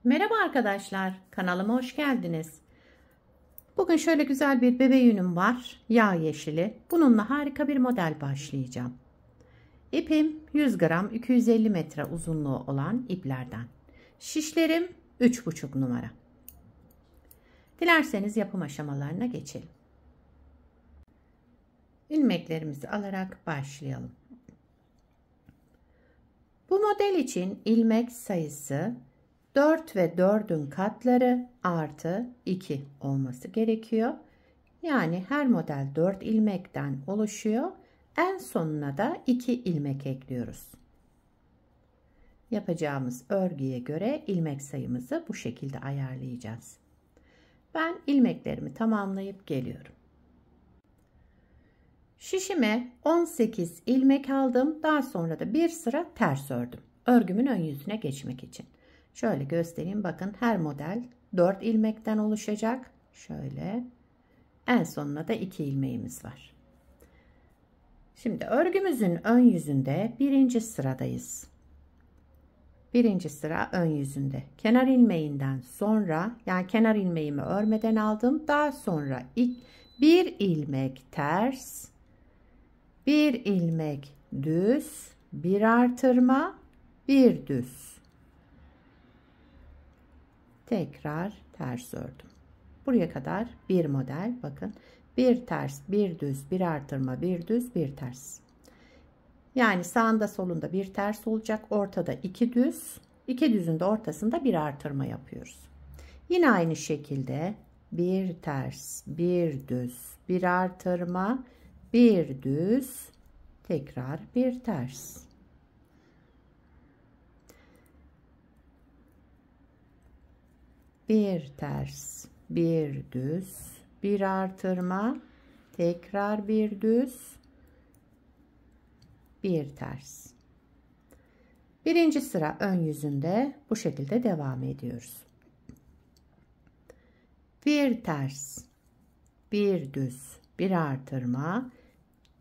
Merhaba arkadaşlar, kanalıma hoş geldiniz. Bugün şöyle güzel bir bebe yünüm var, yağ yeşili. Bununla harika bir model başlayacağım. İpim 100 gram 250 metre uzunluğu olan iplerden. Şişlerim 3,5 numara. Dilerseniz yapım aşamalarına geçelim. İlmeklerimizi alarak başlayalım. Bu model için ilmek sayısı 4 ve 4'ün katları artı 2 olması gerekiyor. Yani her model 4 ilmekten oluşuyor. En sonuna da 2 ilmek ekliyoruz. Yapacağımız örgüye göre ilmek sayımızı bu şekilde ayarlayacağız. Ben ilmeklerimi tamamlayıp geliyorum. Şişime 18 ilmek aldım. Daha sonra da bir sıra ters ördüm. Örgümün ön yüzüne geçmek için. Şöyle göstereyim. Bakın her model 4 ilmekten oluşacak. Şöyle. En sonuna da 2 ilmeğimiz var. Şimdi örgümüzün ön yüzünde birinci sıradayız. Birinci sıra ön yüzünde. Kenar ilmeğinden sonra, yani kenar ilmeğimi örmeden aldım. Daha sonra bir ilmek ters, bir ilmek düz, bir artırma, bir düz. Tekrar ters ördüm. Buraya kadar bir model. Bakın bir ters, bir düz, bir artırma, bir düz, bir ters. Yani sağında solunda bir ters olacak. Ortada 2 düz. 2 düzün de ortasında bir artırma yapıyoruz. Yine aynı şekilde bir ters, bir düz, bir artırma, bir düz, tekrar bir ters. Bir ters, bir düz, bir artırma, tekrar bir düz, bir ters. Birinci sıra ön yüzünde bu şekilde devam ediyoruz. Bir ters, bir düz, bir artırma,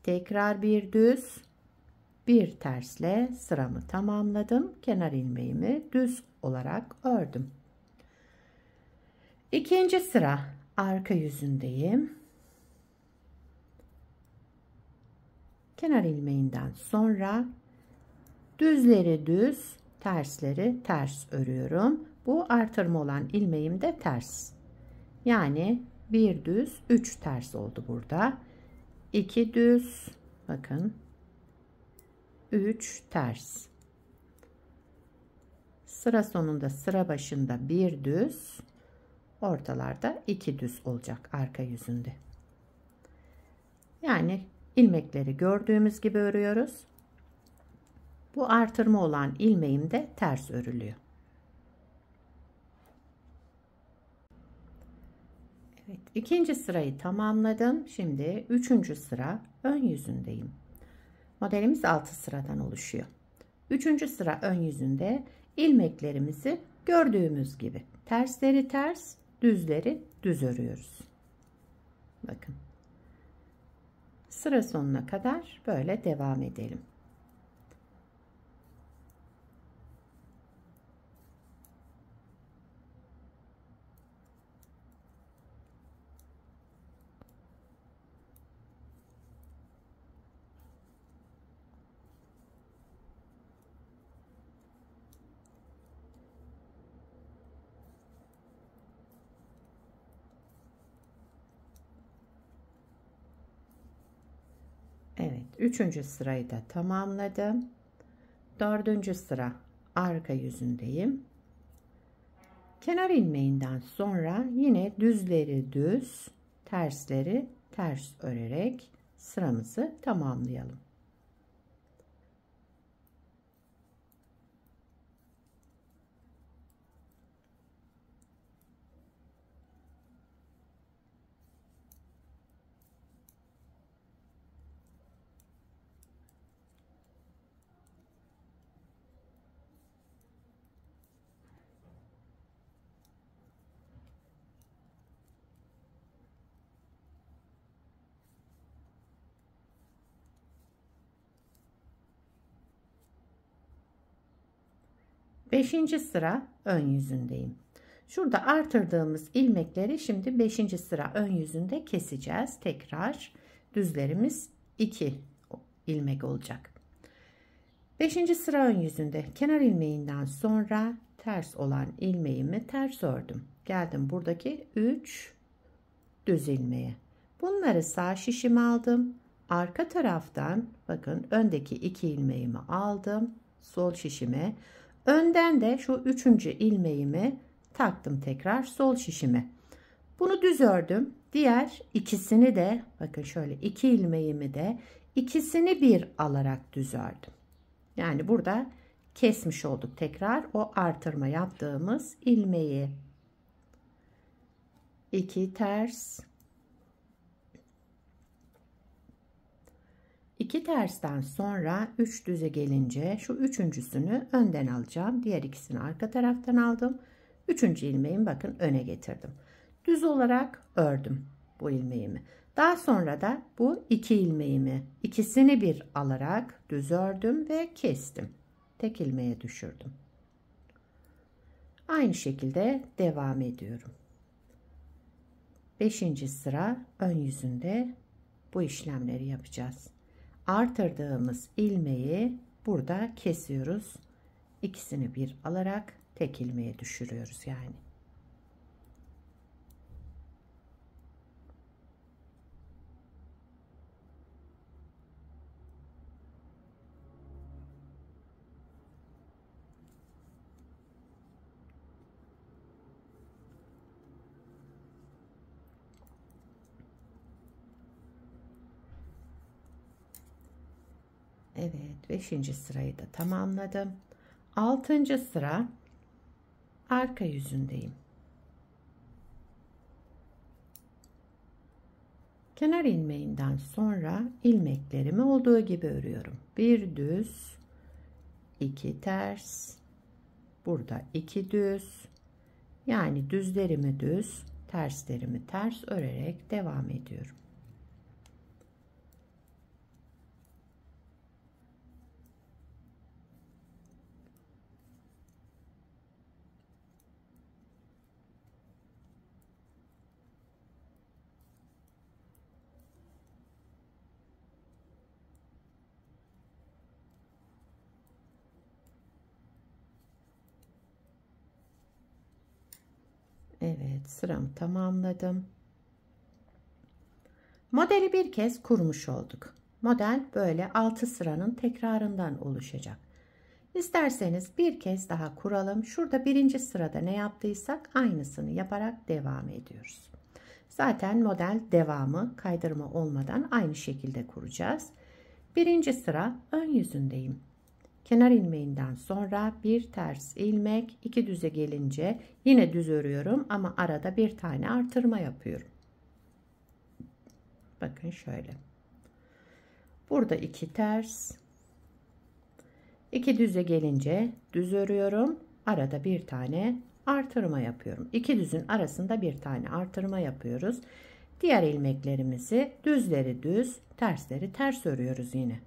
tekrar bir düz, bir tersle sıramı tamamladım. Kenar ilmeğimi düz olarak ördüm. İkinci sıra arka yüzündeyim. Kenar ilmeğinden sonra düzleri düz, tersleri ters örüyorum. Bu artırma olan ilmeğim de ters. Yani bir düz, 3 ters oldu burada. 2 düz, bakın. 3 ters. Sıra sonunda, sıra başında bir düz, ortalarda 2 düz olacak arka yüzünde. Yani ilmekleri gördüğümüz gibi örüyoruz. Bu artırma olan ilmeğim de ters örülüyor. Evet, ikinci sırayı tamamladım. Şimdi üçüncü sıra ön yüzündeyim. Modelimiz 6 sıradan oluşuyor. Üçüncü sıra ön yüzünde ilmeklerimizi gördüğümüz gibi tersleri ters, düzleri düz örüyoruz. Bakın. Sıra sonuna kadar böyle devam edelim. Evet, üçüncü sırayı da tamamladım. Dördüncü sıra arka yüzündeyim. Kenar ilmeğinden sonra yine düzleri düz, tersleri ters örerek sıramızı tamamlayalım. 5. sıra ön yüzündeyim. Şurada artırdığımız ilmekleri şimdi 5. sıra ön yüzünde keseceğiz. Tekrar düzlerimiz 2 ilmek olacak. 5. sıra ön yüzünde kenar ilmeğinden sonra ters olan ilmeğimi ters ördüm. Geldim buradaki 3 düz ilmeğe. Bunları sağ şişime aldım. Arka taraftan bakın öndeki 2 ilmeğimi aldım. Sol şişime. Önden de şu 3. ilmeğimi taktım tekrar sol şişime. Bunu düz ördüm. Diğer ikisini de bakın şöyle 2 ilmeğimi de ikisini bir alarak düz ördüm. Yani burada kesmiş olduk tekrar o artırma yaptığımız ilmeği. 2 ters, 2 tersten sonra 3 düze gelince şu üçüncüsünü önden alacağım. Diğer ikisini arka taraftan aldım. 3. ilmeğimi bakın öne getirdim. Düz olarak ördüm bu ilmeğimi. Daha sonra da bu 2 ilmeğimi ikisini bir alarak düz ördüm ve kestim. Tek ilmeğe düşürdüm. Aynı şekilde devam ediyorum. 5. sıra ön yüzünde bu işlemleri yapacağız. Artırdığımız ilmeği burada kesiyoruz. İkisini bir alarak tek ilmeğe düşürüyoruz yani. Evet, 5. sırayı da tamamladım. 6. sıra arka yüzündeyim. Kenar ilmeğinden sonra ilmeklerimi olduğu gibi örüyorum. Bir düz, 2 ters, burada 2 düz. Yani düzlerimi düz, terslerimi ters örerek devam ediyorum. Evet, sıramı tamamladım. Modeli bir kez kurmuş olduk. Model böyle 6 sıranın tekrarından oluşacak. İsterseniz bir kez daha kuralım. Şurada 1. sırada ne yaptıysak aynısını yaparak devam ediyoruz. Zaten model devamı kaydırma olmadan aynı şekilde kuracağız. 1. sıra ön yüzündeyim. Kenar ilmeğinden sonra bir ters ilmek, 2 düze gelince yine düz örüyorum ama arada bir tane artırma yapıyorum. Bakın şöyle. Burada 2 ters, 2 düze gelince düz örüyorum. Arada bir tane artırma yapıyorum. 2 düzün arasında bir tane artırma yapıyoruz. Diğer ilmeklerimizi düzleri düz, tersleri ters örüyoruz yine.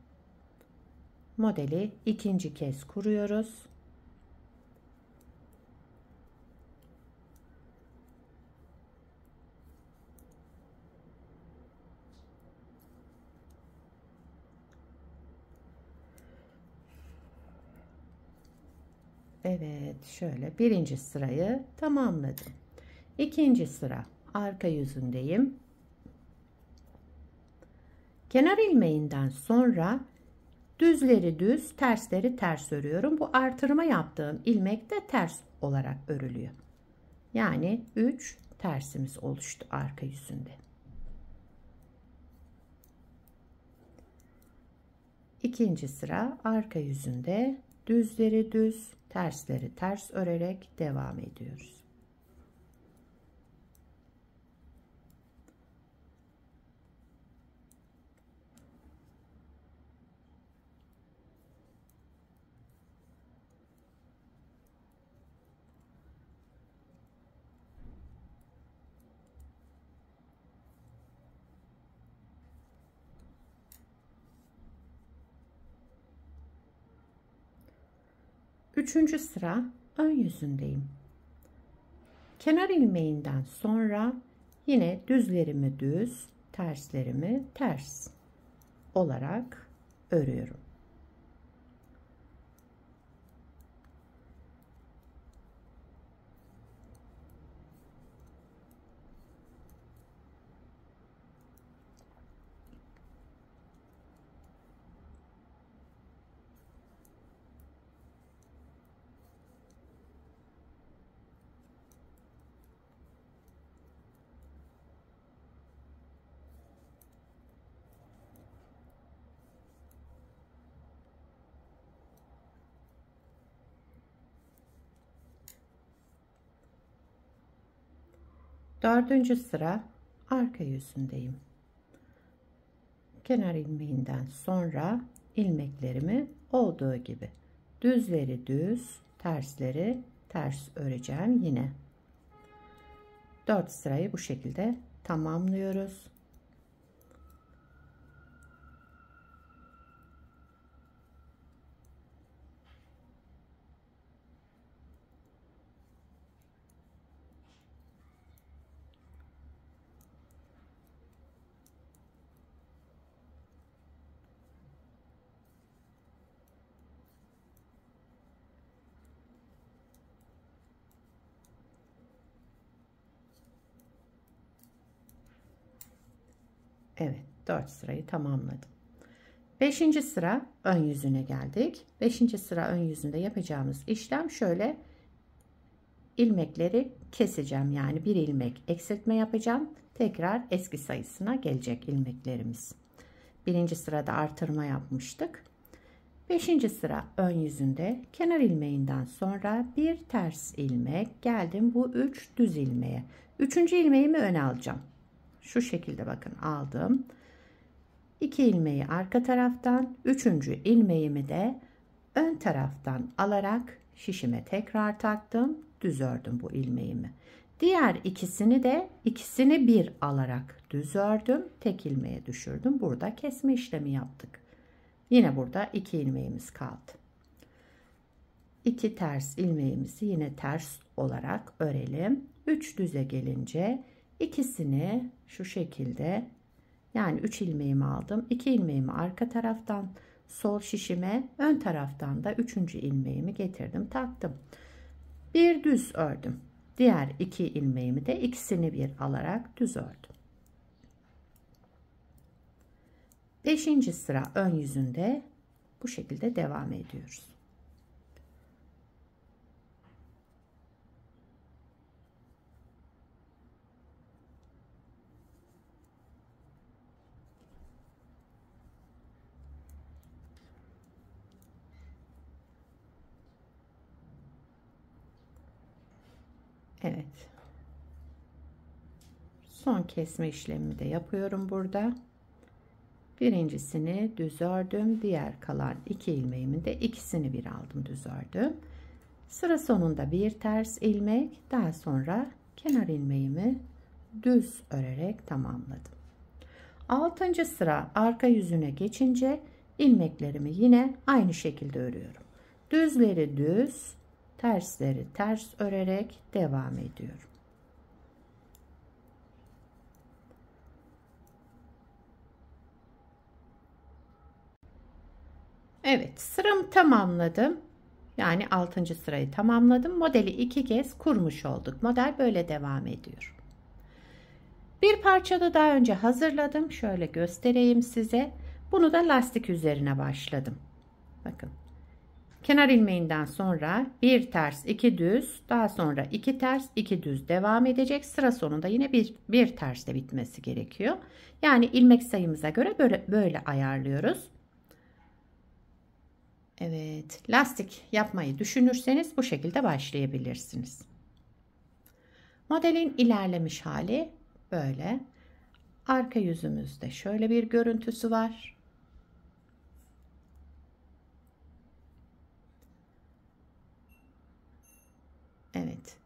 Modeli ikinci kez kuruyoruz. Evet, şöyle 1. sırayı tamamladım. 2. sıra arka yüzündeyim. Kenar ilmeğinden sonra düzleri düz, tersleri ters örüyorum. Bu artırma yaptığım ilmek de ters olarak örülüyor. Yani 3 tersimiz oluştu arka yüzünde. 2. sıra arka yüzünde düzleri düz, tersleri ters örerek devam ediyoruz. Üçüncü sıra ön yüzündeyim. Kenar ilmeğinden sonra yine düzlerimi düz, terslerimi ters olarak örüyorum. Dördüncü sıra arka yüzündeyim. Kenar ilmeğinden sonra ilmeklerimi olduğu gibi düzleri düz, tersleri ters öreceğim yine. 4 sırayı bu şekilde tamamlıyoruz. Evet, 4 sırayı tamamladım. 5. sıra ön yüzüne geldik. 5. sıra ön yüzünde yapacağımız işlem şöyle: ilmekleri keseceğim. Yani bir ilmek eksiltme yapacağım. Tekrar eski sayısına gelecek ilmeklerimiz. 1. sırada artırma yapmıştık. 5. sıra ön yüzünde kenar ilmeğinden sonra bir ters ilmek geldim bu 3 düz ilmeğe. 3. ilmeğimi öne alacağım. Şu şekilde bakın aldım. 2 ilmeği arka taraftan, 3. ilmeğimi de ön taraftan alarak şişime tekrar taktım. Düz ördüm bu ilmeğimi. Diğer ikisini bir alarak düz ördüm. Tek ilmeğe düşürdüm. Burada kesme işlemi yaptık. Yine burada 2 ilmeğimiz kaldı. 2 ters ilmeğimizi yine ters olarak örelim. 3 düze gelince ikisini şu şekilde, yani 3 ilmeğimi aldım. 2 ilmeğimi arka taraftan sol şişime, ön taraftan da 3. ilmeğimi getirdim, taktım. Bir düz ördüm. Diğer 2 ilmeğimi de ikisini bir alarak düz ördüm. 5. sıra ön yüzünde bu şekilde devam ediyoruz. Evet. Son kesme işlemimi de yapıyorum burada. Birincisini düz ördüm. Diğer kalan 2 ilmeğimin de ikisini bir aldım, düz ördüm. Sıra sonunda bir ters ilmek, daha sonra kenar ilmeğimi düz örerek tamamladım. 6. sıra arka yüzüne geçince ilmeklerimi yine aynı şekilde örüyorum. Düzleri düz, tersleri ters örerek devam ediyorum. Evet, sıramı tamamladım. Yani 6. sırayı tamamladım. Modeli 2 kez kurmuş olduk. Model böyle devam ediyor. Bir parça da daha önce hazırladım. Şöyle göstereyim size. Bunu da lastik üzerine başladım. Bakın. Kenar ilmeğinden sonra bir ters, 2 düz, daha sonra 2 ters, 2 düz devam edecek. Sıra sonunda yine bir tersle bitmesi gerekiyor. Yani ilmek sayımıza göre böyle ayarlıyoruz. Evet, lastik yapmayı düşünürseniz bu şekilde başlayabilirsiniz. Modelin ilerlemiş hali böyle. Arka yüzümüzde şöyle bir görüntüsü var. Evet.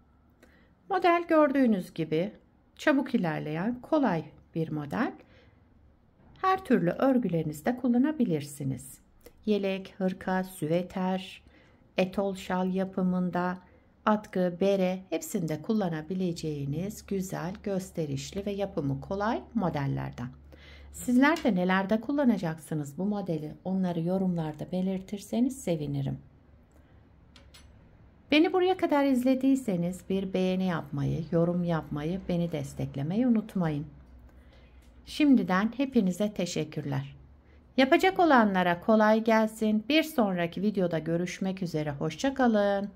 Model gördüğünüz gibi çabuk ilerleyen, kolay bir model. Her türlü örgülerinizde kullanabilirsiniz. Yelek, hırka, süveter, etol şal yapımında, atkı, bere hepsinde kullanabileceğiniz güzel, gösterişli ve yapımı kolay modellerden. Sizler de nelerde kullanacaksınız bu modeli? Onları yorumlarda belirtirseniz sevinirim. Beni buraya kadar izlediyseniz bir beğeni yapmayı, yorum yapmayı, beni desteklemeyi unutmayın. Şimdiden hepinize teşekkürler. Yapacak olanlara kolay gelsin. Bir sonraki videoda görüşmek üzere. Hoşça kalın.